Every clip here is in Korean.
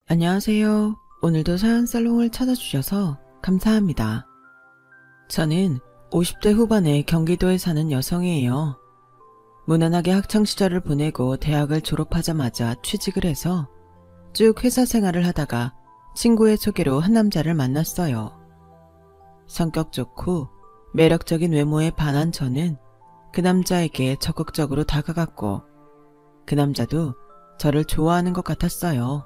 안녕하세요. 오늘도 사연살롱을 찾아주셔서 감사합니다. 저는 50대 후반의 경기도에 사는 여성이에요. 무난하게 학창시절을 보내고 대학을 졸업하자마자 취직을 해서 쭉 회사 생활을 하다가 친구의 소개로 한 남자를 만났어요. 성격 좋고 매력적인 외모에 반한 저는 그 남자에게 적극적으로 다가갔고 그 남자도 저를 좋아하는 것 같았어요.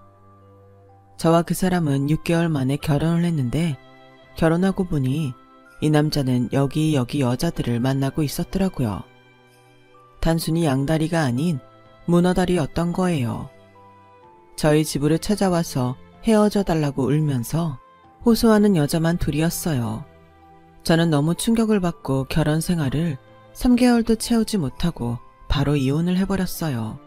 저와 그 사람은 6개월 만에 결혼을 했는데 결혼하고 보니 이 남자는 여기저기 여자들을 만나고 있었더라고요. 단순히 양다리가 아닌 문어다리였던 거예요. 저희 집으로 찾아와서 헤어져 달라고 울면서 호소하는 여자만 둘이었어요. 저는 너무 충격을 받고 결혼 생활을 3개월도 채우지 못하고 바로 이혼을 해버렸어요.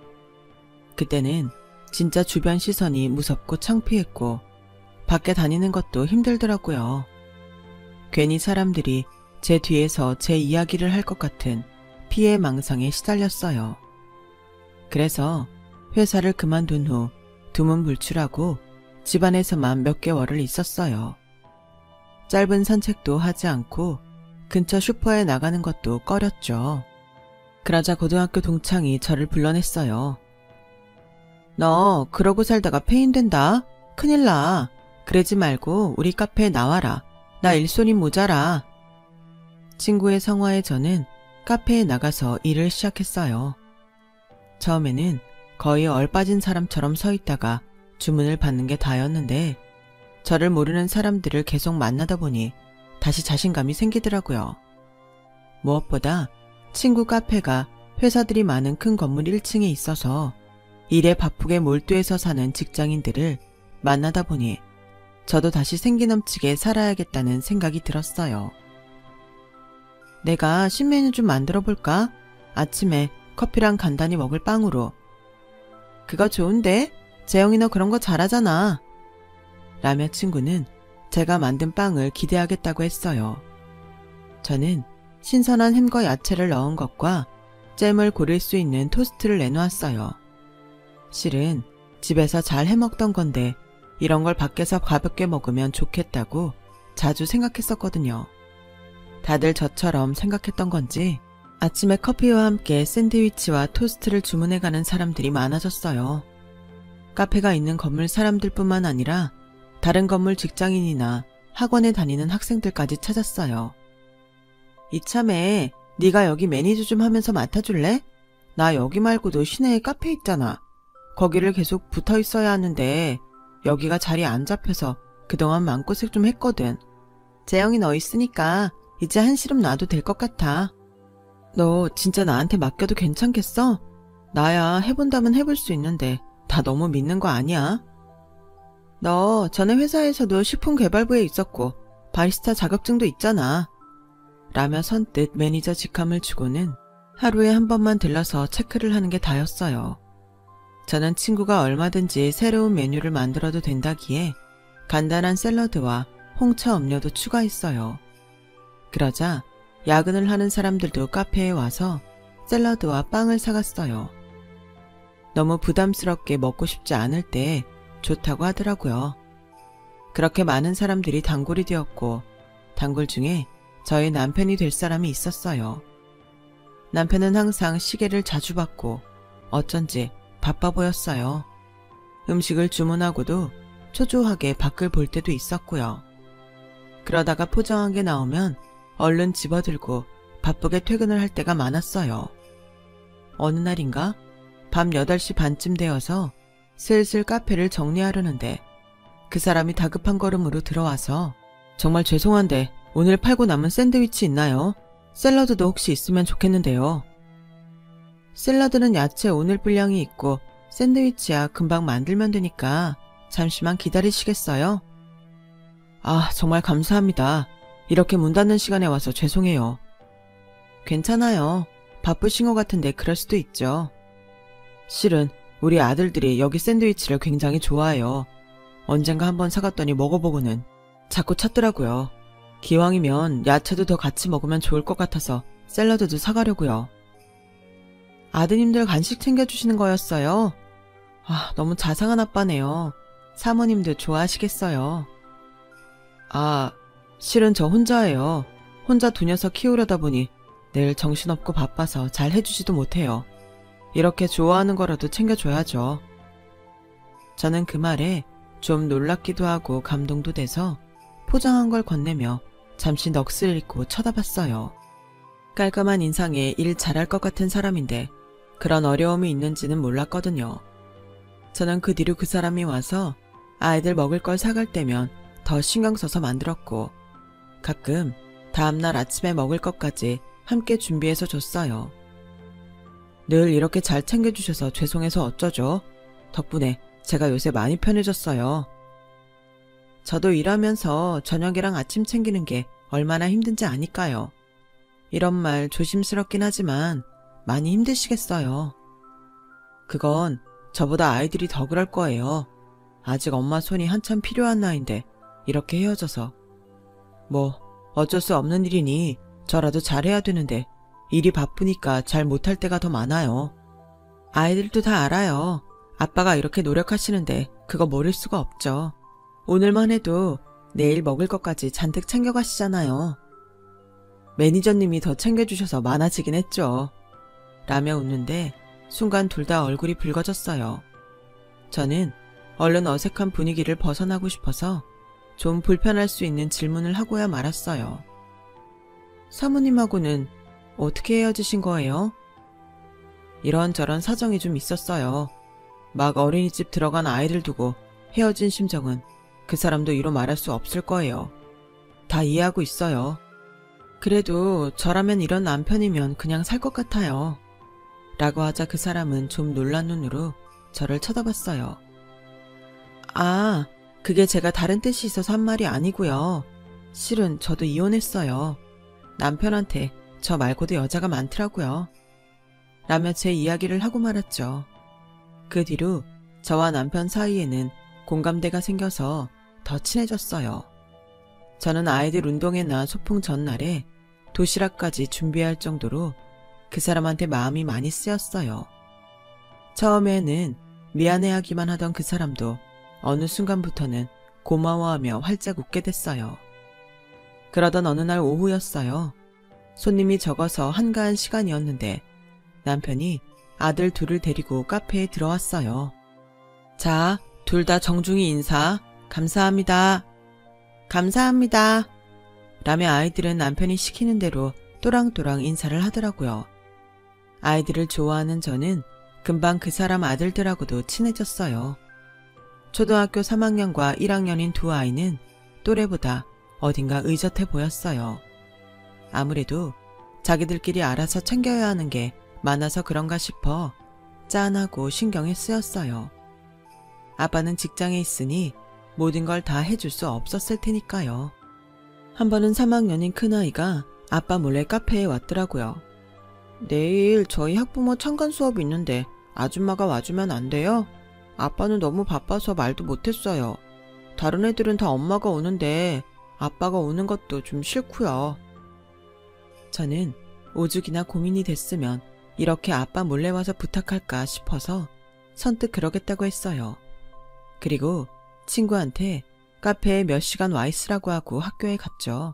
그때는 진짜 주변 시선이 무섭고 창피했고 밖에 다니는 것도 힘들더라고요. 괜히 사람들이 제 뒤에서 제 이야기를 할 것 같은 피해 망상에 시달렸어요. 그래서 회사를 그만둔 후 두문불출하고 집안에서만 몇 개월을 있었어요. 짧은 산책도 하지 않고 근처 슈퍼에 나가는 것도 꺼렸죠. 그러자 고등학교 동창이 저를 불러냈어요. 너 그러고 살다가 폐인된다. 큰일 나. 그러지 말고 우리 카페에 나와라. 나 일손이 모자라. 친구의 성화에 저는 카페에 나가서 일을 시작했어요. 처음에는 거의 얼빠진 사람처럼 서 있다가 주문을 받는 게 다였는데 저를 모르는 사람들을 계속 만나다 보니 다시 자신감이 생기더라고요. 무엇보다 친구 카페가 회사들이 많은 큰 건물 1층에 있어서 일에 바쁘게 몰두해서 사는 직장인들을 만나다 보니 저도 다시 생기 넘치게 살아야겠다는 생각이 들었어요. 내가 신메뉴 좀 만들어 볼까? 아침에 커피랑 간단히 먹을 빵으로. 그거 좋은데? 재영이 너 그런 거 잘하잖아. 라며 친구는 제가 만든 빵을 기대하겠다고 했어요. 저는 신선한 햄과 야채를 넣은 것과 잼을 고를 수 있는 토스트를 내놓았어요. 실은 집에서 잘 해먹던 건데 이런 걸 밖에서 가볍게 먹으면 좋겠다고 자주 생각했었거든요. 다들 저처럼 생각했던 건지 아침에 커피와 함께 샌드위치와 토스트를 주문해가는 사람들이 많아졌어요. 카페가 있는 건물 사람들뿐만 아니라 다른 건물 직장인이나 학원에 다니는 학생들까지 찾았어요. 이참에 네가 여기 매니저 좀 하면서 맡아줄래? 나 여기 말고도 시내에 카페 있잖아. 거기를 계속 붙어 있어야 하는데 여기가 자리 안 잡혀서 그동안 마음고생 좀 했거든. 재영이 너 있으니까 이제 한시름 놔도 될 것 같아. 너 진짜 나한테 맡겨도 괜찮겠어? 나야 해본다면 해볼 수 있는데 다 너무 믿는 거 아니야? 너 전에 회사에서도 식품개발부에 있었고 바리스타 자격증도 있잖아. 라며 선뜻 매니저 직함을 주고는 하루에 한 번만 들러서 체크를 하는 게 다였어요. 저는 친구가 얼마든지 새로운 메뉴를 만들어도 된다기에 간단한 샐러드와 홍차 음료도 추가했어요. 그러자 야근을 하는 사람들도 카페에 와서 샐러드와 빵을 사갔어요. 너무 부담스럽게 먹고 싶지 않을 때 좋다고 하더라고요. 그렇게 많은 사람들이 단골이 되었고 단골 중에 저희 남편이 될 사람이 있었어요. 남편은 항상 시계를 자주 봤고 어쩐지 바빠 보였어요. 음식을 주문하고도 초조하게 밖을 볼 때도 있었고요. 그러다가 포장한 게 나오면 얼른 집어들고 바쁘게 퇴근을 할 때가 많았어요. 어느 날인가 밤 8시 반쯤 되어서 슬슬 카페를 정리하려는데 그 사람이 다급한 걸음으로 들어와서 정말 죄송한데 오늘 팔고 남은 샌드위치 있나요? 샐러드도 혹시 있으면 좋겠는데요. 샐러드는 야채 오늘 분량이 있고 샌드위치야 금방 만들면 되니까 잠시만 기다리시겠어요? 아, 정말 감사합니다. 이렇게 문 닫는 시간에 와서 죄송해요. 괜찮아요. 바쁘신 것 같은데 그럴 수도 있죠. 실은 우리 아들들이 여기 샌드위치를 굉장히 좋아해요. 언젠가 한번 사갔더니 먹어보고는 자꾸 찾더라고요. 기왕이면 야채도 더 같이 먹으면 좋을 것 같아서 샐러드도 사가려고요. 아드님들 간식 챙겨주시는 거였어요? 아, 너무 자상한 아빠네요. 사모님도 좋아하시겠어요. 아, 실은 저 혼자예요. 혼자 두 녀석 키우려다 보니 늘 정신없고 바빠서 잘 해주지도 못해요. 이렇게 좋아하는 거라도 챙겨줘야죠. 저는 그 말에 좀 놀랍기도 하고 감동도 돼서 포장한 걸 건네며 잠시 넋을 잃고 쳐다봤어요. 깔끔한 인상에 일 잘할 것 같은 사람인데 그런 어려움이 있는지는 몰랐거든요. 저는 그 뒤로 그 사람이 와서 아이들 먹을 걸 사갈 때면 더 신경 써서 만들었고 가끔 다음날 아침에 먹을 것까지 함께 준비해서 줬어요. 늘 이렇게 잘 챙겨주셔서 죄송해서 어쩌죠? 덕분에 제가 요새 많이 편해졌어요. 저도 일하면서 저녁이랑 아침 챙기는 게 얼마나 힘든지 아니까요. 이런 말 조심스럽긴 하지만 많이 힘드시겠어요. 그건 저보다 아이들이 더 그럴 거예요. 아직 엄마 손이 한참 필요한 나이인데 이렇게 헤어져서. 뭐 어쩔 수 없는 일이니 저라도 잘해야 되는데 일이 바쁘니까 잘 못할 때가 더 많아요. 아이들도 다 알아요. 아빠가 이렇게 노력하시는데 그거 모를 수가 없죠. 오늘만 해도 내일 먹을 것까지 잔뜩 챙겨가시잖아요. 매니저님이 더 챙겨주셔서 많아지긴 했죠. 라며 웃는데 순간 둘 다 얼굴이 붉어졌어요. 저는 얼른 어색한 분위기를 벗어나고 싶어서 좀 불편할 수 있는 질문을 하고야 말았어요. 사모님하고는 어떻게 헤어지신 거예요? 이런저런 사정이 좀 있었어요. 막 어린이집 들어간 아이들 두고 헤어진 심정은 그 사람도 이루 말할 수 없을 거예요. 다 이해하고 있어요. 그래도 저라면 이런 남편이면 그냥 살 것 같아요. 라고 하자 그 사람은 좀 놀란 눈으로 저를 쳐다봤어요. 아, 그게 제가 다른 뜻이 있어서 한 말이 아니고요. 실은 저도 이혼했어요. 남편한테 저 말고도 여자가 많더라고요. 라며 제 이야기를 하고 말았죠. 그 뒤로 저와 남편 사이에는 공감대가 생겨서 더 친해졌어요. 저는 아이들 운동회나 소풍 전날에 도시락까지 준비할 정도로 그 사람한테 마음이 많이 쓰였어요. 처음에는 미안해하기만 하던 그 사람도 어느 순간부터는 고마워하며 활짝 웃게 됐어요. 그러던 어느 날 오후였어요. 손님이 적어서 한가한 시간이었는데 남편이 아들 둘을 데리고 카페에 들어왔어요. 자, 둘 다 정중히 인사. 감사합니다. 감사합니다. 라며 아이들은 남편이 시키는 대로 또랑또랑 인사를 하더라고요. 아이들을 좋아하는 저는 금방 그 사람 아들들하고도 친해졌어요. 초등학교 3학년과 1학년인 두 아이는 또래보다 어딘가 의젓해 보였어요. 아무래도 자기들끼리 알아서 챙겨야 하는 게 많아서 그런가 싶어 짠하고 신경이 쓰였어요. 아빠는 직장에 있으니 모든 걸 다 해줄 수 없었을 테니까요. 한 번은 3학년인 큰아이가 아빠 몰래 카페에 왔더라고요. 내일 저희 학부모 참관 수업이 있는데 아줌마가 와주면 안 돼요? 아빠는 너무 바빠서 말도 못했어요. 다른 애들은 다 엄마가 오는데 아빠가 오는 것도 좀 싫고요. 저는 오죽이나 고민이 됐으면 이렇게 아빠 몰래 와서 부탁할까 싶어서 선뜻 그러겠다고 했어요. 그리고 친구한테 카페에 몇 시간 와 있으라고 하고 학교에 갔죠.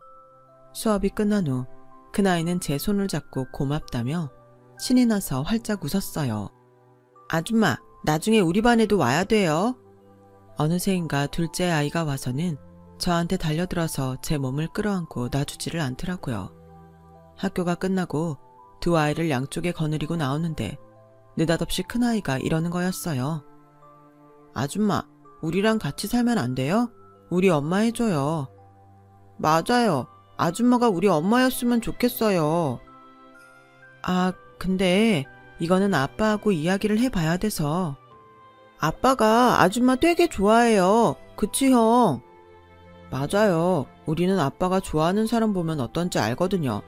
수업이 끝난 후 큰아이는 제 손을 잡고 고맙다며 신이 나서 활짝 웃었어요. 아줌마, 나중에 우리 반에도 와야 돼요. 어느새인가 둘째 아이가 와서는 저한테 달려들어서 제 몸을 끌어안고 놔주지를 않더라고요. 학교가 끝나고 두 아이를 양쪽에 거느리고 나오는데 느닷없이 큰아이가 이러는 거였어요. 아줌마, 우리랑 같이 살면 안 돼요? 우리 엄마 해줘요. 맞아요. 아줌마가 우리 엄마였으면 좋겠어요. 아, 근데 이거는 아빠하고 이야기를 해봐야 돼서. 아빠가 아줌마 되게 좋아해요. 그치 형? 맞아요. 우리는 아빠가 좋아하는 사람 보면 어떤지 알거든요.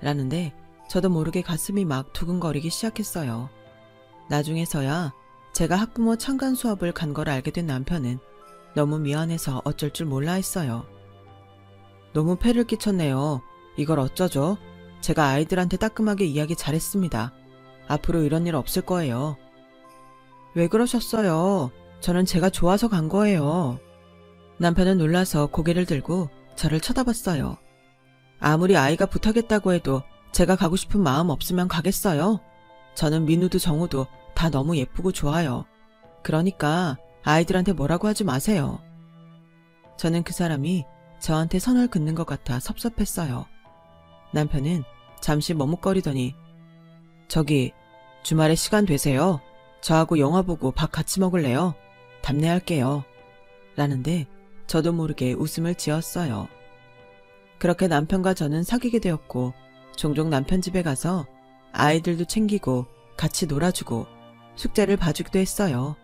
라는데 저도 모르게 가슴이 막 두근거리기 시작했어요. 나중에서야 제가 학부모 참관 수업을 간 걸 알게 된 남편은 너무 미안해서 어쩔 줄 몰라 했어요. 너무 폐를 끼쳤네요. 이걸 어쩌죠? 제가 아이들한테 따끔하게 이야기 잘했습니다. 앞으로 이런 일 없을 거예요. 왜 그러셨어요? 저는 제가 좋아서 간 거예요. 남편은 놀라서 고개를 들고 저를 쳐다봤어요. 아무리 아이가 부탁했다고 해도 제가 가고 싶은 마음 없으면 가겠어요? 저는 민우도 정우도 다 너무 예쁘고 좋아요. 그러니까 아이들한테 뭐라고 하지 마세요. 저는 그 사람이 저한테 선을 긋는 것 같아 섭섭했어요. 남편은 잠시 머뭇거리더니 저기 주말에 시간 되세요? 저하고 영화 보고 밥 같이 먹을래요? 답례할게요. 라는데 저도 모르게 웃음을 지었어요. 그렇게 남편과 저는 사귀게 되었고 종종 남편 집에 가서 아이들도 챙기고 같이 놀아주고 숙제를 봐주기도 했어요.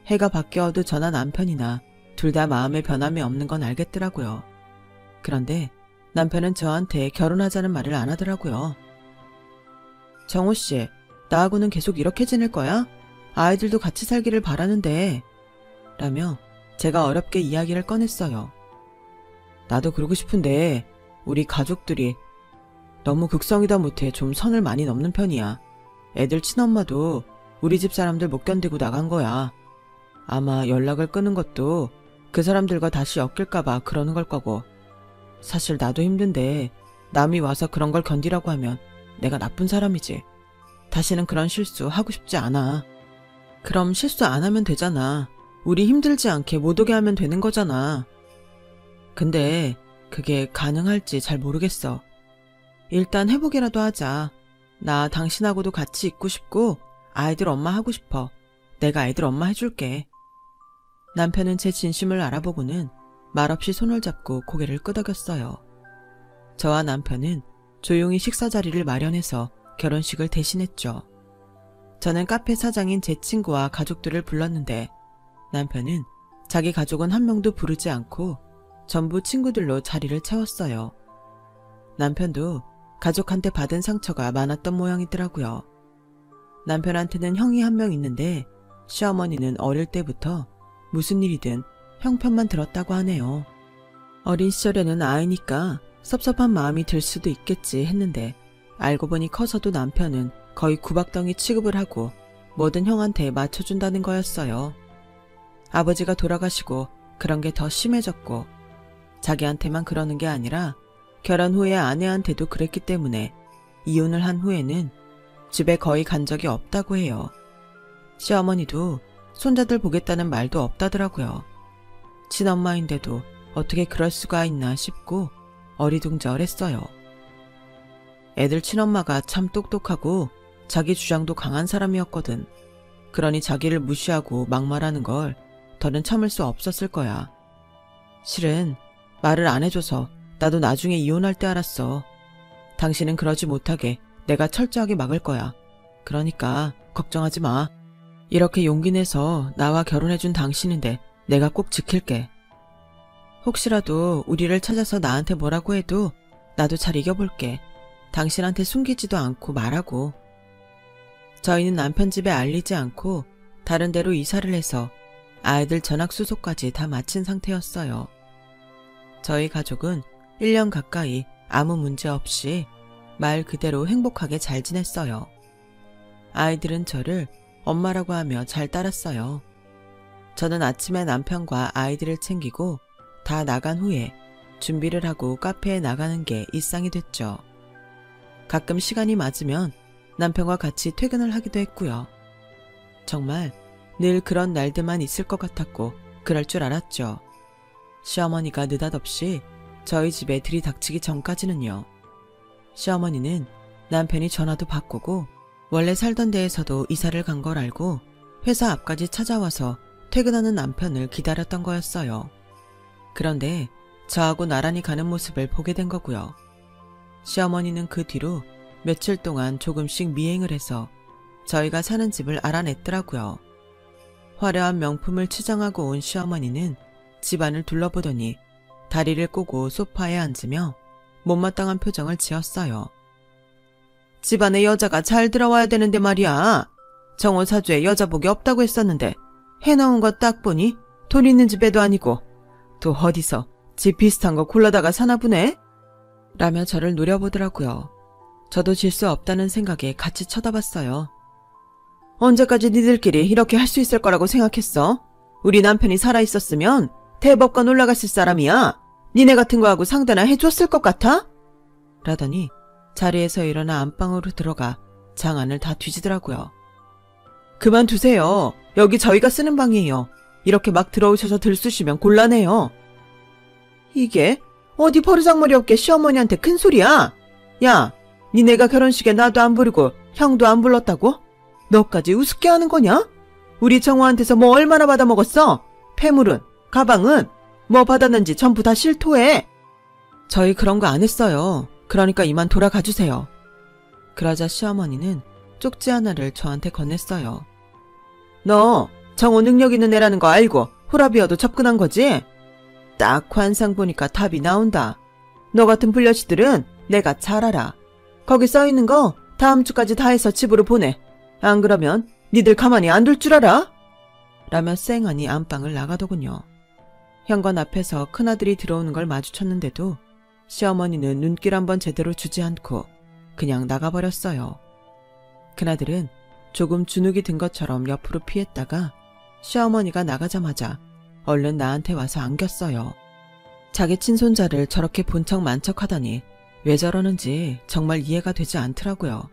해가 바뀌어도 저나 남편이나 둘 다 마음의 변함이 없는 건 알겠더라고요. 그런데 남편은 저한테 결혼하자는 말을 안 하더라고요. 정호 씨, 나하고는 계속 이렇게 지낼 거야? 아이들도 같이 살기를 바라는데 라며 제가 어렵게 이야기를 꺼냈어요. 나도 그러고 싶은데 우리 가족들이 너무 극성이다 못해 좀 선을 많이 넘는 편이야. 애들 친엄마도 우리 집 사람들 못 견디고 나간 거야. 아마 연락을 끊은 것도 그 사람들과 다시 엮일까봐 그러는 걸 거고. 사실 나도 힘든데 남이 와서 그런 걸 견디라고 하면 내가 나쁜 사람이지. 다시는 그런 실수 하고 싶지 않아. 그럼 실수 안 하면 되잖아. 우리 힘들지 않게 못 오게 하면 되는 거잖아. 근데 그게 가능할지 잘 모르겠어. 일단 해보기라도 하자. 나 당신하고도 같이 있고 싶고 아이들 엄마 하고 싶어. 내가 애들 엄마 해줄게. 남편은 제 진심을 알아보고는 말없이 손을 잡고 고개를 끄덕였어요. 저와 남편은 조용히 식사 자리를 마련해서 결혼식을 대신했죠. 저는 카페 사장인 제 친구와 가족들을 불렀는데 남편은 자기 가족은 한 명도 부르지 않고 전부 친구들로 자리를 채웠어요. 남편도 가족한테 받은 상처가 많았던 모양이더라고요. 남편한테는 형이 한 명 있는데 시어머니는 어릴 때부터 무슨 일이든 형 편만 들었다고 하네요. 어린 시절에는 아이니까 섭섭한 마음이 들 수도 있겠지 했는데 알고 보니 커서도 남편은 거의 구박덩이 취급을 하고 뭐든 형한테 맞춰준다는 거였어요. 아버지가 돌아가시고 그런 게 더 심해졌고 자기한테만 그러는 게 아니라 결혼 후에 아내한테도 그랬기 때문에 이혼을 한 후에는 집에 거의 간 적이 없다고 해요. 시어머니도 손자들 보겠다는 말도 없다더라고요. 친엄마인데도 어떻게 그럴 수가 있나 싶고 어리둥절했어요. 애들 친엄마가 참 똑똑하고 자기 주장도 강한 사람이었거든. 그러니 자기를 무시하고 막말하는 걸 더는 참을 수 없었을 거야. 실은 말을 안 해줘서 나도 나중에 이혼할 때 알았어. 당신은 그러지 못하게 내가 철저하게 막을 거야. 그러니까 걱정하지 마. 이렇게 용기 내서 나와 결혼해준 당신인데 내가 꼭 지킬게. 혹시라도 우리를 찾아서 나한테 뭐라고 해도 나도 잘 이겨볼게. 당신한테 숨기지도 않고 말하고. 저희는 남편 집에 알리지 않고 다른 데로 이사를 해서 아이들 전학수소까지 다 마친 상태였어요. 저희 가족은 1년 가까이 아무 문제 없이 말 그대로 행복하게 잘 지냈어요. 아이들은 저를 엄마라고 하며 잘 따랐어요. 저는 아침에 남편과 아이들을 챙기고 다 나간 후에 준비를 하고 카페에 나가는 게 일상이 됐죠. 가끔 시간이 맞으면 남편과 같이 퇴근을 하기도 했고요. 정말 늘 그런 날들만 있을 것 같았고 그럴 줄 알았죠. 시어머니가 느닷없이 저희 집에 들이닥치기 전까지는요. 시어머니는 남편이 전화도 바꾸고 원래 살던 데에서도 이사를 간 걸 알고 회사 앞까지 찾아와서 퇴근하는 남편을 기다렸던 거였어요. 그런데 저하고 나란히 가는 모습을 보게 된 거고요. 시어머니는 그 뒤로 며칠 동안 조금씩 미행을 해서 저희가 사는 집을 알아냈더라고요. 화려한 명품을 치장하고 온 시어머니는 집안을 둘러보더니 다리를 꼬고 소파에 앉으며 못마땅한 표정을 지었어요. 집안에 여자가 잘 들어와야 되는데 말이야. 정원 사주에 여자복이 없다고 했었는데 해놓은 거 딱 보니 돈 있는 집에도 아니고 또 어디서 집 비슷한 거 골라다가 사나 보네? 라며 저를 노려보더라고요. 저도 질 수 없다는 생각에 같이 쳐다봤어요. 언제까지 니들끼리 이렇게 할 수 있을 거라고 생각했어? 우리 남편이 살아있었으면 대법관 올라갔을 사람이야. 니네 같은 거하고 상대나 해줬을 것 같아? 라더니 자리에서 일어나 안방으로 들어가 장안을 다 뒤지더라고요. 그만두세요. 여기 저희가 쓰는 방이에요. 이렇게 막 들어오셔서 들쑤시면 곤란해요. 이게 어디 버르장머리 없게 시어머니한테 큰 소리야? 야, 니네가 결혼식에 나도 안 부르고 형도 안 불렀다고? 너까지 우습게 하는 거냐? 우리 정화한테서 뭐 얼마나 받아먹었어? 폐물은, 가방은, 뭐 받았는지 전부 다 실토해. 저희 그런 거 안 했어요. 그러니까 이만 돌아가주세요. 그러자 시어머니는 쪽지 하나를 저한테 건넸어요. 너 정호 능력 있는 애라는 거 알고 호라비어도 접근한 거지? 딱 관상 보니까 답이 나온다. 너 같은 불려시들은 내가 잘 알아. 거기 써있는 거 다음 주까지 다 해서 집으로 보내. 안 그러면 니들 가만히 안 둘 줄 알아? 라며 쌩하니 안방을 나가더군요. 현관 앞에서 큰아들이 들어오는 걸 마주쳤는데도 시어머니는 눈길 한번 제대로 주지 않고 그냥 나가버렸어요. 큰아들은 조금 주눅이 든 것처럼 옆으로 피했다가 시어머니가 나가자마자 얼른 나한테 와서 안겼어요. 자기 친손자를 저렇게 본 척 만척하다니 왜 저러는지 정말 이해가 되지 않더라고요.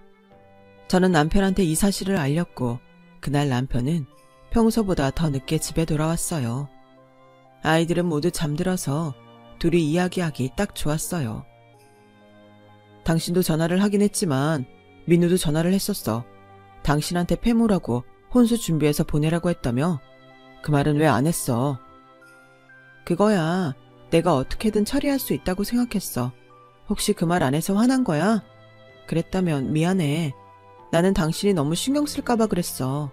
저는 남편한테 이 사실을 알렸고 그날 남편은 평소보다 더 늦게 집에 돌아왔어요. 아이들은 모두 잠들어서 둘이 이야기하기 딱 좋았어요. 당신도 전화를 하긴 했지만 민우도 전화를 했었어. 당신한테 폐물하고 혼수 준비해서 보내라고 했다며? 그 말은 왜 안 했어? 그거야 내가 어떻게든 처리할 수 있다고 생각했어. 혹시 그 말 안 해서 화난 거야? 그랬다면 미안해. 나는 당신이 너무 신경 쓸까봐 그랬어.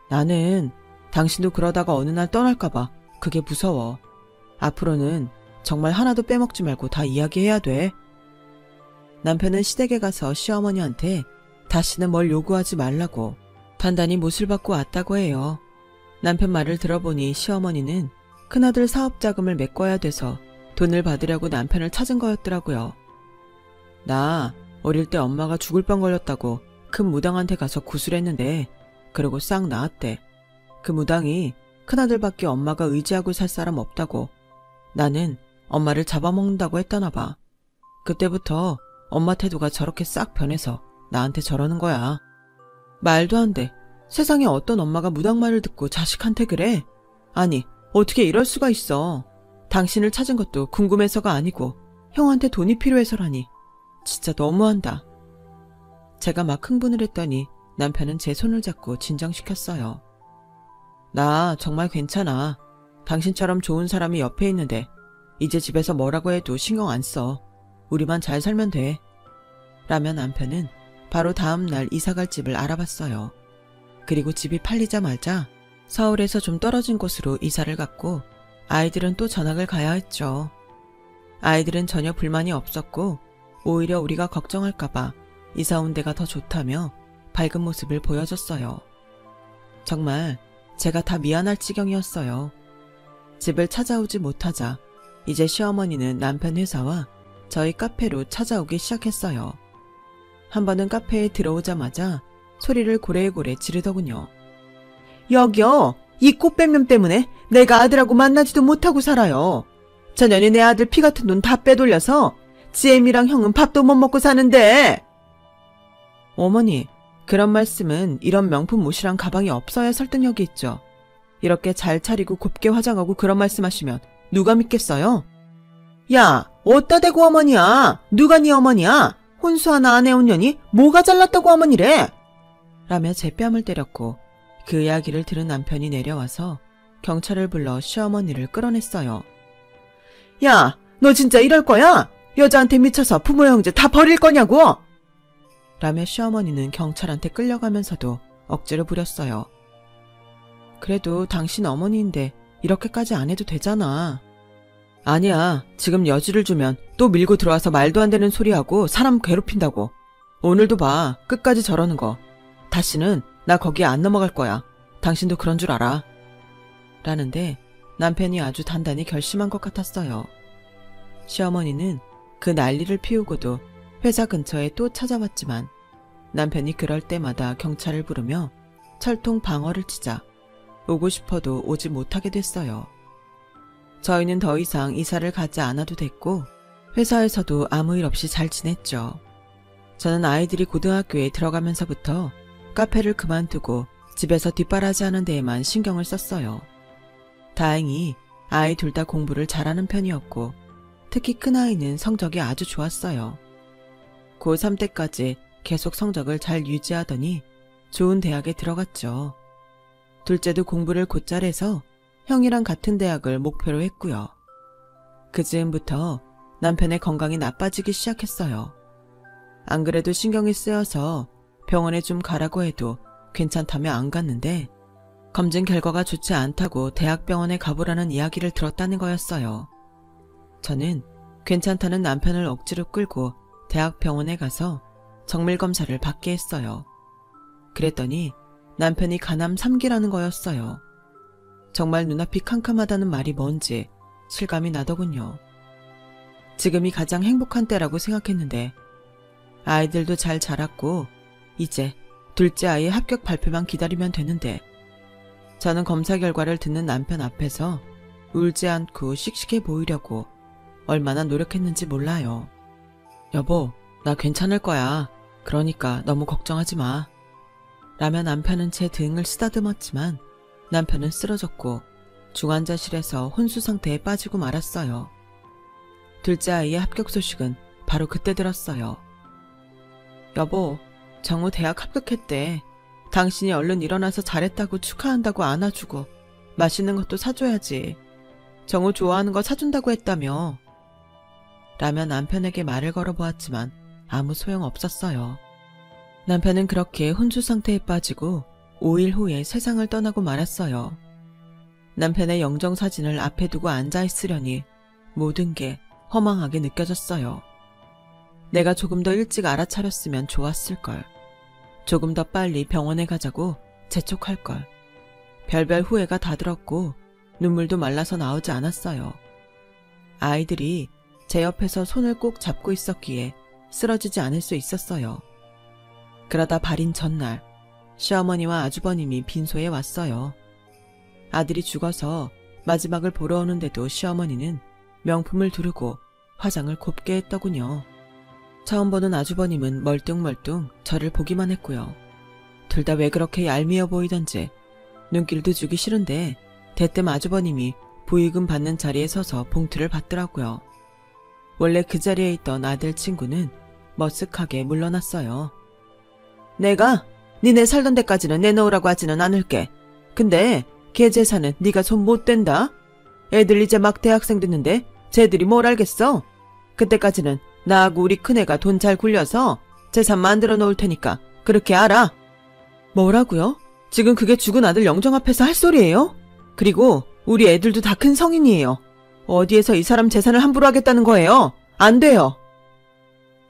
나는 당신도 그러다가 어느 날 떠날까봐 그게 무서워. 앞으로는 정말 하나도 빼먹지 말고 다 이야기해야 돼. 남편은 시댁에 가서 시어머니한테 다시는 뭘 요구하지 말라고 단단히 못을 받고 왔다고 해요. 남편 말을 들어보니 시어머니는 큰아들 사업자금을 메꿔야 돼서 돈을 받으려고 남편을 찾은 거였더라고요. 나 어릴 때 엄마가 죽을 뻔 걸렸다고 큰 무당한테 가서 구술했는데 그러고 싹 나았대. 그 무당이 큰아들밖에 엄마가 의지하고 살 사람 없다고 나는 엄마를 잡아먹는다고 했다나 봐. 그때부터 엄마 태도가 저렇게 싹 변해서 나한테 저러는 거야. 말도 안 돼. 세상에 어떤 엄마가 무당 말을 듣고 자식한테 그래? 아니, 어떻게 이럴 수가 있어. 당신을 찾은 것도 궁금해서가 아니고 형한테 돈이 필요해서라니. 진짜 너무한다. 제가 막 흥분을 했더니 남편은 제 손을 잡고 진정시켰어요. 나 정말 괜찮아. 당신처럼 좋은 사람이 옆에 있는데 이제 집에서 뭐라고 해도 신경 안 써. 우리만 잘 살면 돼. 라며 남편은 바로 다음 날 이사갈 집을 알아봤어요. 그리고 집이 팔리자마자 서울에서 좀 떨어진 곳으로 이사를 갔고 아이들은 또 전학을 가야 했죠. 아이들은 전혀 불만이 없었고 오히려 우리가 걱정할까봐 이사 온 데가 더 좋다며 밝은 모습을 보여줬어요. 정말 제가 다 미안할 지경이었어요. 집을 찾아오지 못하자 이제 시어머니는 남편 회사와 저희 카페로 찾아오기 시작했어요. 한 번은 카페에 들어오자마자 소리를 고래고래 지르더군요. 여기요. 이 꽃뱀면 때문에 내가 아들하고 만나지도 못하고 살아요. 저 년이 내 아들 피 같은 돈 다 빼돌려서 지엠이랑 형은 밥도 못 먹고 사는데. 어머니, 그런 말씀은 이런 명품 옷이랑 가방이 없어야 설득력이 있죠. 이렇게 잘 차리고 곱게 화장하고 그런 말씀하시면 누가 믿겠어요? 야, 어디다 대고 어머니야. 누가 네 어머니야. 혼수 하나 안 해온 년이 뭐가 잘났다고 어머니래. 라며 제 뺨을 때렸고 그 이야기를 들은 남편이 내려와서 경찰을 불러 시어머니를 끌어냈어요. 야, 너 진짜 이럴 거야? 여자한테 미쳐서 부모 형제 다 버릴 거냐고? 라며 시어머니는 경찰한테 끌려가면서도 억지를 부렸어요. 그래도 당신 어머니인데 이렇게까지 안 해도 되잖아. 아니야, 지금 여지를 주면 또 밀고 들어와서 말도 안 되는 소리하고 사람 괴롭힌다고. 오늘도 봐, 끝까지 저러는 거. 다시는 나 거기에 안 넘어갈 거야. 당신도 그런 줄 알아. 라는데 남편이 아주 단단히 결심한 것 같았어요. 시어머니는 그 난리를 피우고도 회사 근처에 또 찾아왔지만 남편이 그럴 때마다 경찰을 부르며 철통 방어를 치자 오고 싶어도 오지 못하게 됐어요. 저희는 더 이상 이사를 가지 않아도 됐고 회사에서도 아무 일 없이 잘 지냈죠. 저는 아이들이 고등학교에 들어가면서부터 카페를 그만두고 집에서 뒷바라지하는 데에만 신경을 썼어요. 다행히 아이 둘 다 공부를 잘하는 편이었고 특히 큰아이는 성적이 아주 좋았어요. 고3 때까지 계속 성적을 잘 유지하더니 좋은 대학에 들어갔죠. 둘째도 공부를 곧잘 해서 형이랑 같은 대학을 목표로 했고요. 그 즈음부터 남편의 건강이 나빠지기 시작했어요. 안 그래도 신경이 쓰여서 병원에 좀 가라고 해도 괜찮다며 안 갔는데 검진 결과가 좋지 않다고 대학병원에 가보라는 이야기를 들었다는 거였어요. 저는 괜찮다는 남편을 억지로 끌고 대학병원에 가서 정밀검사를 받게 했어요. 그랬더니 남편이 간암 3기라는 거였어요. 정말 눈앞이 캄캄하다는 말이 뭔지 실감이 나더군요. 지금이 가장 행복한 때라고 생각했는데 아이들도 잘 자랐고 이제 둘째 아이의 합격 발표만 기다리면 되는데 저는 검사 결과를 듣는 남편 앞에서 울지 않고 씩씩해 보이려고 얼마나 노력했는지 몰라요. 여보, 나 괜찮을 거야. 그러니까 너무 걱정하지 마. 라며 남편은 제 등을 쓰다듬었지만 남편은 쓰러졌고 중환자실에서 혼수 상태에 빠지고 말았어요. 둘째 아이의 합격 소식은 바로 그때 들었어요. 여보, 정우 대학 합격했대. 당신이 얼른 일어나서 잘했다고 축하한다고 안아주고 맛있는 것도 사줘야지. 정우 좋아하는 거 사준다고 했다며. 라며 남편에게 말을 걸어보았지만 아무 소용 없었어요. 남편은 그렇게 혼수 상태에 빠지고 5일 후에 세상을 떠나고 말았어요. 남편의 영정사진을 앞에 두고 앉아있으려니 모든 게 허망하게 느껴졌어요. 내가 조금 더 일찍 알아차렸으면 좋았을걸. 조금 더 빨리 병원에 가자고 재촉할걸. 별별 후회가 다 들었고 눈물도 말라서 나오지 않았어요. 아이들이 제 옆에서 손을 꼭 잡고 있었기에 쓰러지지 않을 수 있었어요. 그러다 발인 전날 시어머니와 아주버님이 빈소에 왔어요. 아들이 죽어서 마지막을 보러 오는데도 시어머니는 명품을 두르고 화장을 곱게 했더군요. 처음 보는 아주버님은 멀뚱멀뚱 저를 보기만 했고요. 둘 다 왜 그렇게 얄미워 보이던지 눈길도 주기 싫은데 대뜸 아주버님이 부의금 받는 자리에 서서 봉투를 받더라고요. 원래 그 자리에 있던 아들 친구는 머쓱하게 물러났어요. 내가 니네 살던 데까지는 내놓으라고 하지는 않을게. 근데 걔 재산은 네가 손 못 댄다. 애들 이제 막 대학생 됐는데 쟤들이 뭘 알겠어. 그때까지는 나하고 우리 큰애가 돈 잘 굴려서 재산 만들어 놓을 테니까 그렇게 알아. 뭐라고요? 지금 그게 죽은 아들 영정 앞에서 할 소리예요? 그리고 우리 애들도 다 큰 성인이에요. 어디에서 이 사람 재산을 함부로 하겠다는 거예요? 안 돼요.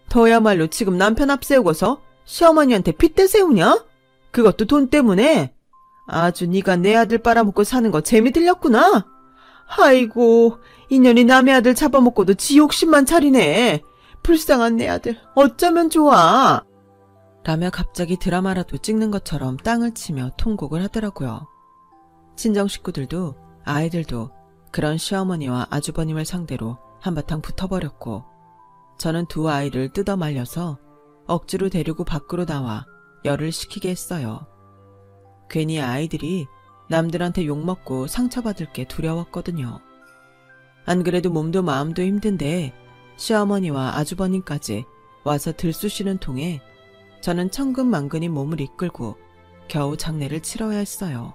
더야말로 지금 남편 앞세우고서 시어머니한테 핏대 세우냐? 그것도 돈 때문에? 아주 네가 내 아들 빨아먹고 사는 거 재미 들렸구나? 아이고, 인연이 남의 아들 잡아먹고도 지 욕심만 차리네. 불쌍한 내 아들 어쩌면 좋아. 라며 갑자기 드라마라도 찍는 것처럼 땅을 치며 통곡을 하더라고요. 친정 식구들도 아이들도 그런 시어머니와 아주버님을 상대로 한바탕 붙어버렸고 저는 두 아이를 뜯어 말려서 억지로 데리고 밖으로 나와 열을 식히게 했어요. 괜히 아이들이 남들한테 욕먹고 상처받을 게 두려웠거든요. 안 그래도 몸도 마음도 힘든데 시어머니와 아주버님까지 와서 들쑤시는 통에 저는 천근만근히 몸을 이끌고 겨우 장례를 치러야 했어요.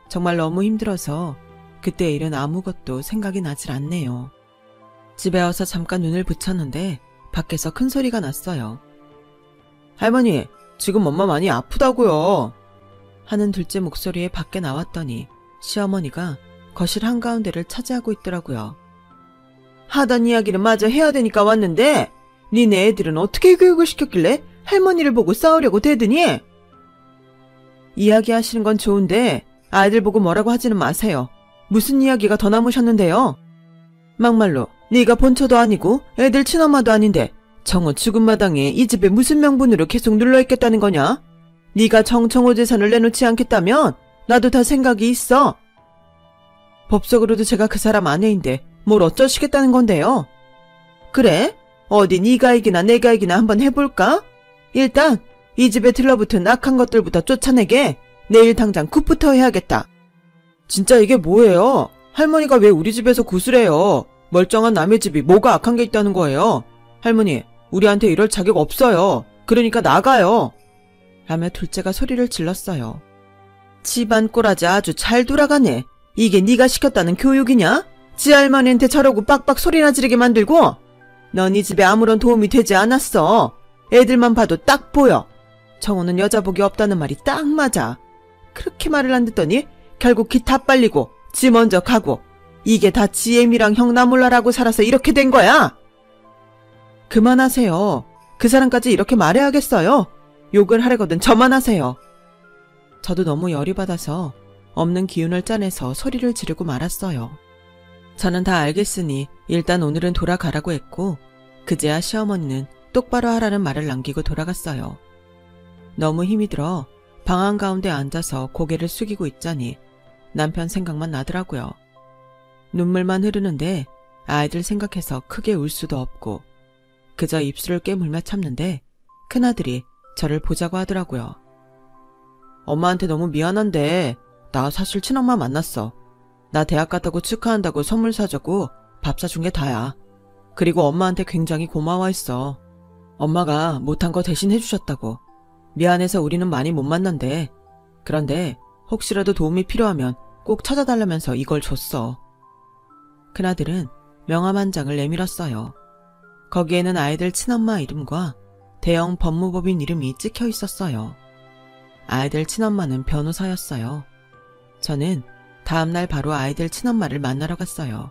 정말 너무 힘들어서 그때 일은 아무것도 생각이 나질 않네요. 집에 와서 잠깐 눈을 붙였는데 밖에서 큰 소리가 났어요. 할머니, 지금 엄마 많이 아프다고요. 하는 둘째 목소리에 밖에 나왔더니 시어머니가 거실 한가운데를 차지하고 있더라고요. 하던 이야기는 마저 해야 되니까 왔는데 니네 애들은 어떻게 교육을 시켰길래 할머니를 보고 싸우려고 대드니? 이야기하시는 건 좋은데 아이들 보고 뭐라고 하지는 마세요. 무슨 이야기가 더 남으셨는데요? 막말로 네가 본처도 아니고 애들 친엄마도 아닌데 정호 죽은 마당에 이 집에 무슨 명분으로 계속 눌러있겠다는 거냐? 네가 정청호 재산을 내놓지 않겠다면 나도 다 생각이 있어. 법적으로도 제가 그 사람 아내인데 뭘 어쩌시겠다는 건데요? 그래? 어디 네가 이기나 내가 이기나 한번 해볼까? 일단 이 집에 들러붙은 악한 것들부터 쫓아내게 내일 당장 굿부터 해야겠다. 진짜 이게 뭐예요? 할머니가 왜 우리 집에서 구슬해요? 멀쩡한 남의 집이 뭐가 악한 게 있다는 거예요? 할머니, 우리한테 이럴 자격 없어요. 그러니까 나가요. 라며 둘째가 소리를 질렀어요. 집안 꼬라지 아주 잘 돌아가네. 이게 네가 시켰다는 교육이냐? 지 할머니한테 저러고 빡빡 소리나 지르게 만들고? 넌 이 집에 아무런 도움이 되지 않았어. 애들만 봐도 딱 보여. 정호는 여자 복이 없다는 말이 딱 맞아. 그렇게 말을 안 듣더니 결국 기 다 빨리고 지 먼저 가고 이게 다 지애미랑 형 나 몰라라고 살아서 이렇게 된 거야. 그만하세요. 그 사람까지 이렇게 말해야겠어요. 욕을 하려거든 저만 하세요. 저도 너무 열이 받아서 없는 기운을 짜내서 소리를 지르고 말았어요. 저는 다 알겠으니 일단 오늘은 돌아가라고 했고 그제야 시어머니는 똑바로 하라는 말을 남기고 돌아갔어요. 너무 힘이 들어 방 한가운데 앉아서 고개를 숙이고 있자니 남편 생각만 나더라고요. 눈물만 흐르는데 아이들 생각해서 크게 울 수도 없고 그저 입술을 깨물며 참는데 큰아들이 저를 보자고 하더라고요. 엄마한테 너무 미안한데 나 사실 친엄마 만났어. 나 대학 갔다고 축하한다고 선물 사주고 밥 사준 게 다야. 그리고 엄마한테 굉장히 고마워했어. 엄마가 못한 거 대신 해주셨다고. 미안해서 우리는 많이 못 만난대. 그런데 혹시라도 도움이 필요하면 꼭 찾아달라면서 이걸 줬어. 큰아들은 명함 한 장을 내밀었어요. 거기에는 아이들 친엄마 이름과 대형 법무법인 이름이 찍혀 있었어요. 아이들 친엄마는 변호사였어요. 저는 다음날 바로 아이들 친엄마를 만나러 갔어요.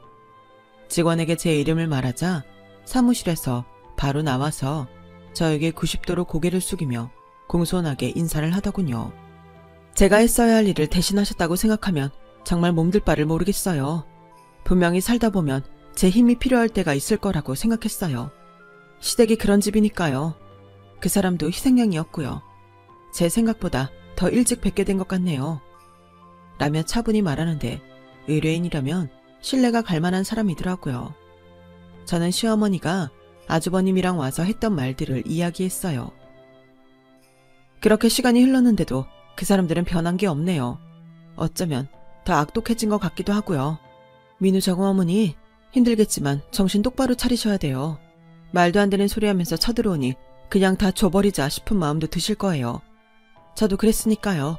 직원에게 제 이름을 말하자 사무실에서 바로 나와서 저에게 90도로 고개를 숙이며 공손하게 인사를 하더군요. 제가 했어야 할 일을 대신하셨다고 생각하면 정말 몸둘 바를 모르겠어요. 분명히 살다 보면 제 힘이 필요할 때가 있을 거라고 생각했어요. 시댁이 그런 집이니까요. 그 사람도 희생양이었고요. 제 생각보다 더 일찍 뵙게 된 것 같네요. 라며 차분히 말하는데 의뢰인이라면 신뢰가 갈 만한 사람이더라고요. 저는 시어머니가 아주버님이랑 와서 했던 말들을 이야기했어요. 그렇게 시간이 흘렀는데도 그 사람들은 변한 게 없네요. 어쩌면 더 악독해진 것 같기도 하고요. 민우 정호 어머니 힘들겠지만 정신 똑바로 차리셔야 돼요. 말도 안 되는 소리 하면서 쳐들어오니 그냥 다 줘버리자 싶은 마음도 드실 거예요. 저도 그랬으니까요.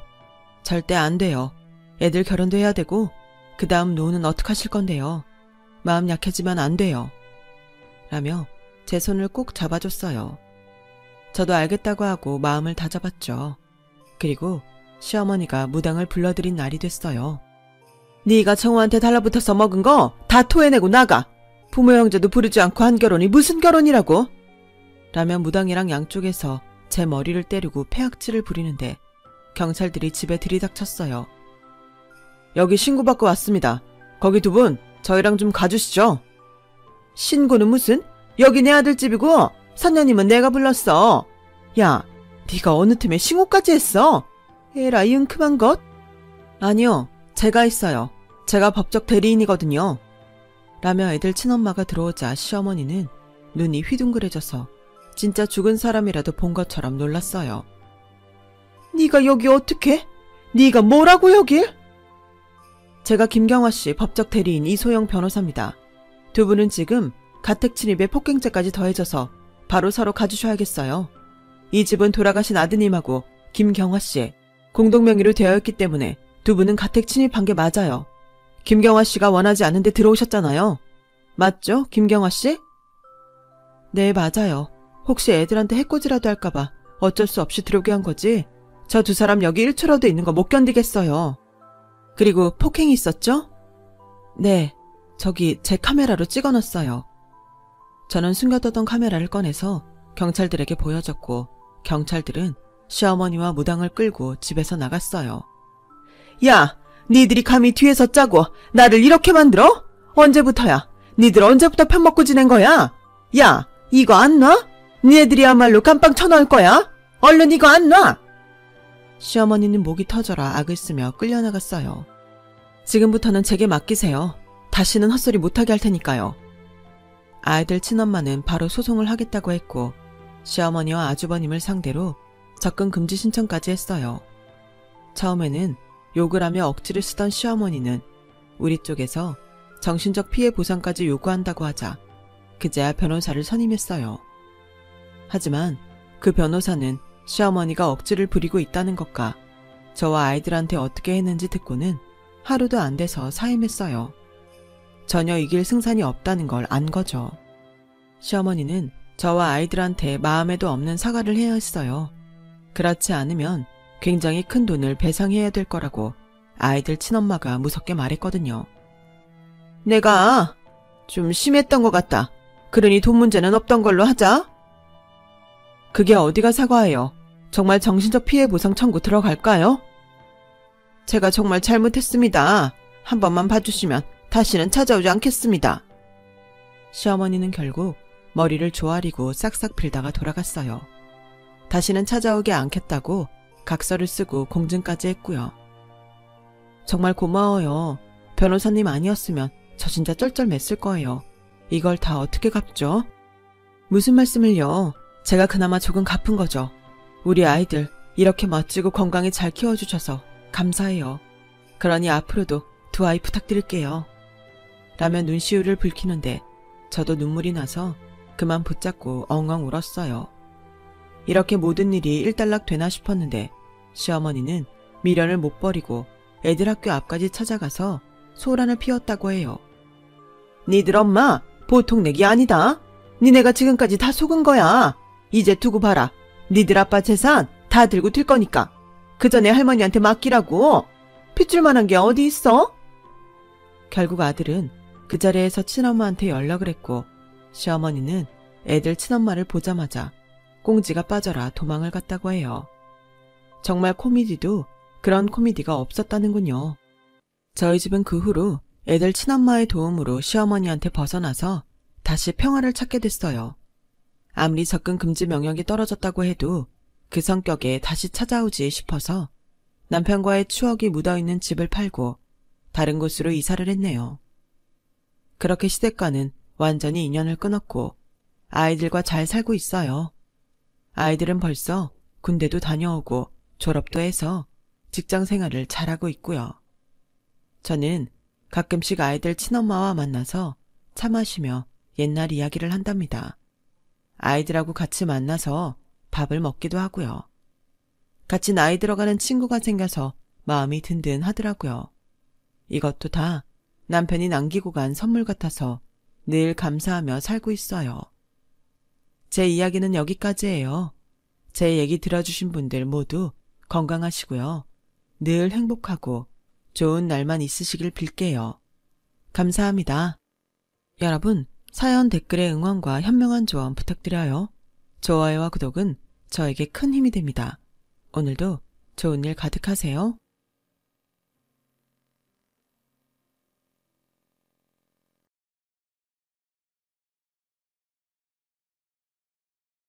절대 안 돼요. 애들 결혼도 해야 되고 그 다음 노후는 어떡하실 건데요. 마음 약해지면 안 돼요. 라며 제 손을 꼭 잡아줬어요. 저도 알겠다고 하고 마음을 다잡았죠. 그리고 시어머니가 무당을 불러들인 날이 됐어요. 네가 정호한테 달라붙어서 먹은 거 다 토해내고 나가. 부모 형제도 부르지 않고 한 결혼이 무슨 결혼이라고. 라며 무당이랑 양쪽에서 제 머리를 때리고 패악질을 부리는데 경찰들이 집에 들이닥쳤어요. 여기 신고받고 왔습니다. 거기 두 분 저희랑 좀 가주시죠. 신고는 무슨? 여기 내 아들 집이고 선녀님은 내가 불렀어. 야, 네가 어느 틈에 신고까지 했어? 에라이 웅큼한 것? 아니요, 제가 했어요. 제가 법적 대리인이거든요. 라며 애들 친엄마가 들어오자 시어머니는 눈이 휘둥그레져서 진짜 죽은 사람이라도 본 것처럼 놀랐어요. 네가 여기 어떻게? 네가 뭐라고 여길? 제가 김경화 씨 법적 대리인 이소영 변호사입니다. 두 분은 지금 가택 침입에 폭행죄까지 더해져서 바로 서로 가주셔야겠어요. 이 집은 돌아가신 아드님하고 김경화 씨의 공동명의로 되어 있기 때문에 두 분은 가택 침입한 게 맞아요. 김경화 씨가 원하지 않는데 들어오셨잖아요. 맞죠, 김경화 씨? 네, 맞아요. 혹시 애들한테 해코지라도 할까봐 어쩔 수 없이 들어오게 한 거지. 저 두 사람 여기 1초라도 있는 거 못 견디겠어요. 그리고 폭행이 있었죠? 네, 저기 제 카메라로 찍어놨어요. 저는 숨겨뒀던 카메라를 꺼내서 경찰들에게 보여줬고 경찰들은 시어머니와 무당을 끌고 집에서 나갔어요. 야, 니들이 감히 뒤에서 짜고 나를 이렇게 만들어? 언제부터야? 니들 언제부터 편먹고 지낸 거야? 야, 이거 안 놔? 니네들이야말로 감빵 쳐넣을 거야? 얼른 이거 안 놔! 시어머니는 목이 터져라 악을 쓰며 끌려나갔어요. 지금부터는 제게 맡기세요. 다시는 헛소리 못하게 할 테니까요. 아이들 친엄마는 바로 소송을 하겠다고 했고 시어머니와 아주버님을 상대로 접근 금지 신청까지 했어요. 처음에는 욕을 하며 억지를 쓰던 시어머니는 우리 쪽에서 정신적 피해 보상까지 요구한다고 하자 그제야 변호사를 선임했어요. 하지만 그 변호사는 시어머니가 억지를 부리고 있다는 것과 저와 아이들한테 어떻게 했는지 듣고는 하루도 안 돼서 사임했어요. 전혀 이길 승산이 없다는 걸 안 거죠. 시어머니는 저와 아이들한테 마음에도 없는 사과를 해야 했어요. 그렇지 않으면 굉장히 큰 돈을 배상해야 될 거라고 아이들 친엄마가 무섭게 말했거든요. 내가 좀 심했던 것 같다. 그러니 돈 문제는 없던 걸로 하자. 그게 어디가 사과예요. 정말 정신적 피해 보상 청구 들어갈까요? 제가 정말 잘못했습니다. 한 번만 봐주시면 다시는 찾아오지 않겠습니다. 시어머니는 결국 머리를 조아리고 싹싹 빌다가 돌아갔어요. 다시는 찾아오지 않겠다고 각서를 쓰고 공증까지 했고요. 정말 고마워요. 변호사님 아니었으면 저 진짜 쩔쩔맸을 거예요. 이걸 다 어떻게 갚죠? 무슨 말씀을요? 제가 그나마 조금 갚은 거죠. 우리 아이들 이렇게 멋지고 건강히 잘 키워주셔서 감사해요. 그러니 앞으로도 두 아이 부탁드릴게요. 라며 눈시울을 붉히는데 저도 눈물이 나서 그만 붙잡고 엉엉 울었어요. 이렇게 모든 일이 일단락 되나 싶었는데 시어머니는 미련을 못 버리고 애들 학교 앞까지 찾아가서 소란을 피웠다고 해요. 니들 엄마 보통 내기 아니다. 니네가 지금까지 다 속은 거야. 이제 두고 봐라. 니들 아빠 재산 다 들고 튈 거니까. 그 전에 할머니한테 맡기라고. 핏줄만한 게 어디 있어? 결국 아들은 그 자리에서 친엄마한테 연락을 했고 시어머니는 애들 친엄마를 보자마자 꽁지가 빠져라 도망을 갔다고 해요. 정말 코미디도 그런 코미디가 없었다는군요. 저희 집은 그 후로 애들 친엄마의 도움으로 시어머니한테 벗어나서 다시 평화를 찾게 됐어요. 아무리 접근 금지 명령이 떨어졌다고 해도 그 성격에 다시 찾아오지 싶어서 남편과의 추억이 묻어있는 집을 팔고 다른 곳으로 이사를 했네요. 그렇게 시댁과는 완전히 인연을 끊었고 아이들과 잘 살고 있어요. 아이들은 벌써 군대도 다녀오고 졸업도 해서 직장 생활을 잘하고 있고요. 저는 가끔씩 아이들 친엄마와 만나서 차 마시며 옛날 이야기를 한답니다. 아이들하고 같이 만나서 밥을 먹기도 하고요. 같이 나이 들어가는 친구가 생겨서 마음이 든든하더라고요. 이것도 다 남편이 남기고 간 선물 같아서 늘 감사하며 살고 있어요. 제 이야기는 여기까지예요. 제 얘기 들어주신 분들 모두 건강하시고요. 늘 행복하고 좋은 날만 있으시길 빌게요. 감사합니다. 여러분, 사연 댓글에 응원과 현명한 조언 부탁드려요. 좋아요와 구독은 저에게 큰 힘이 됩니다. 오늘도 좋은 일 가득하세요.